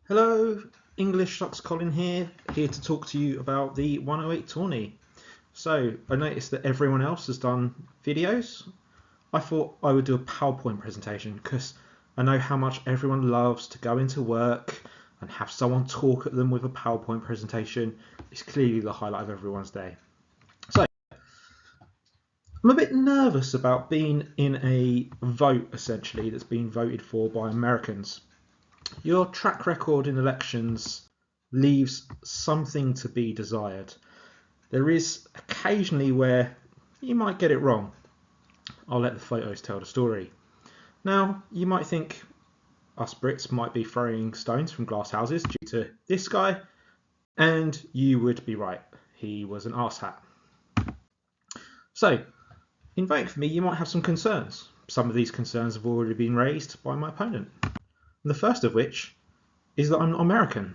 Hello, English Sucks Colin here to talk to you about the 108 Tourney. So, I noticed that everyone else has done videos. I thought I would do a PowerPoint presentation because I know how much everyone loves to go into work and have someone talk at them with a PowerPoint presentation. It's clearly the highlight of everyone's day. So, I'm a bit nervous about being in a vote, essentially, that's been voted for by Americans. Your track record in elections leaves something to be desired. There is occasionally where you might get it wrong. I'll let the photos tell the story. Now, you might think us Brits might be throwing stones from glass houses due to this guy, and you would be right. He was an arsehat. So, in voting for me, you might have some concerns. Some of these concerns have already been raised by my opponent. The first of which is that I'm not American.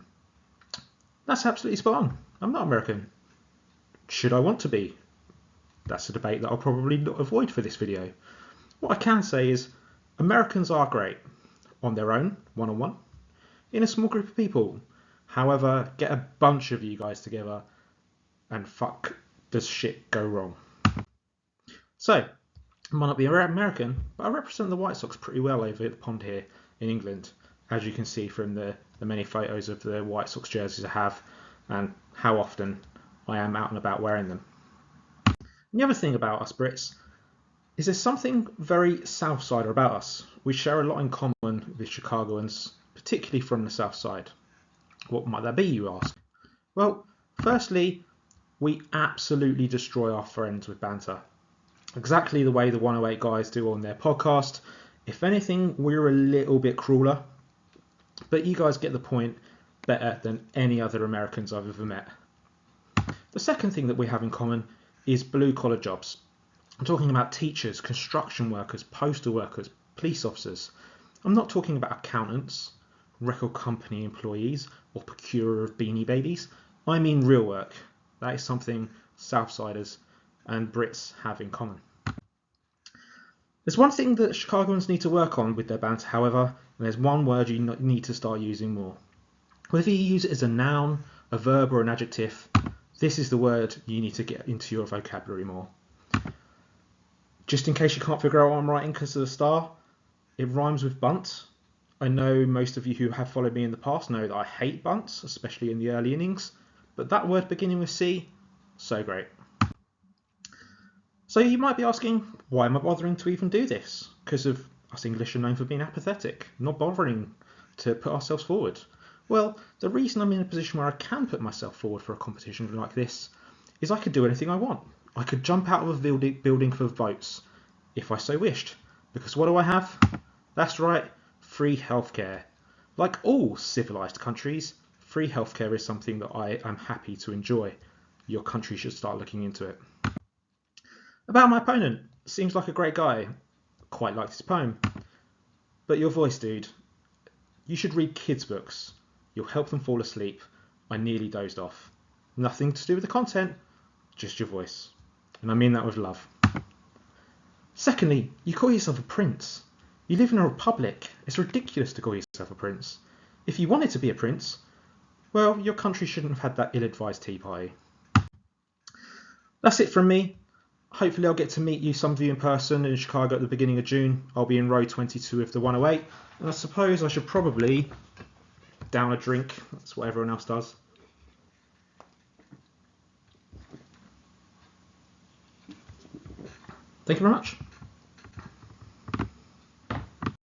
That's absolutely spot on. I'm not American. Should I want to be? That's a debate that I'll probably avoid for this video. What I can say is Americans are great on their own, one-on-one, in a small group of people. However, get a bunch of you guys together and fuck, does shit go wrong. So, I might not be American, but I represent the White Sox pretty well over the pond here in England, as you can see from the many photos of the White Sox jerseys I have and how often I am out and about wearing them. And the other thing about us Brits is there's something very South-Sider about us. We share a lot in common with Chicagoans, particularly from the South Side. What might that be, you ask? Well, firstly, we absolutely destroy our friends with banter. Exactly the way the 108 guys do on their podcast. If anything, we're a little bit crueler, but you guys get the point better than any other Americans I've ever met. The second thing that we have in common is blue-collar jobs. I'm talking about teachers, construction workers, postal workers, police officers. I'm not talking about accountants, record company employees, or procurer of Beanie Babies. I mean real work. That is something Southsiders and Brits have in common. There's one thing that Chicagoans need to work on with their banter, however, and there's one word you need to start using more. Whether you use it as a noun, a verb, or an adjective, this is the word you need to get into your vocabulary more. Just in case you can't figure out what I'm writing because of the star, it rhymes with bunt. I know most of you who have followed me in the past know that I hate bunts, especially in the early innings, but that word beginning with C, so great. So you might be asking, why am I bothering to even do this? Because of us English are known for being apathetic, not bothering to put ourselves forward. Well, the reason I'm in a position where I can put myself forward for a competition like this is I could do anything I want. I could jump out of a building for votes, if I so wished. Because what do I have? That's right, free healthcare. Like all civilised countries, free healthcare is something that I am happy to enjoy. Your country should start looking into it. About my opponent, seems like a great guy. Quite liked his poem. But your voice, dude. You should read kids' books. You'll help them fall asleep. I nearly dozed off. Nothing to do with the content, just your voice. And I mean that with love. Secondly, you call yourself a prince. You live in a republic. It's ridiculous to call yourself a prince. If you wanted to be a prince, well, your country shouldn't have had that ill-advised tea party. That's it from me. Hopefully I'll get to meet you, some of you in person in Chicago at the beginning of June. I'll be in row 22 of the 108. And I suppose I should probably down a drink. That's what everyone else does. Thank you very much.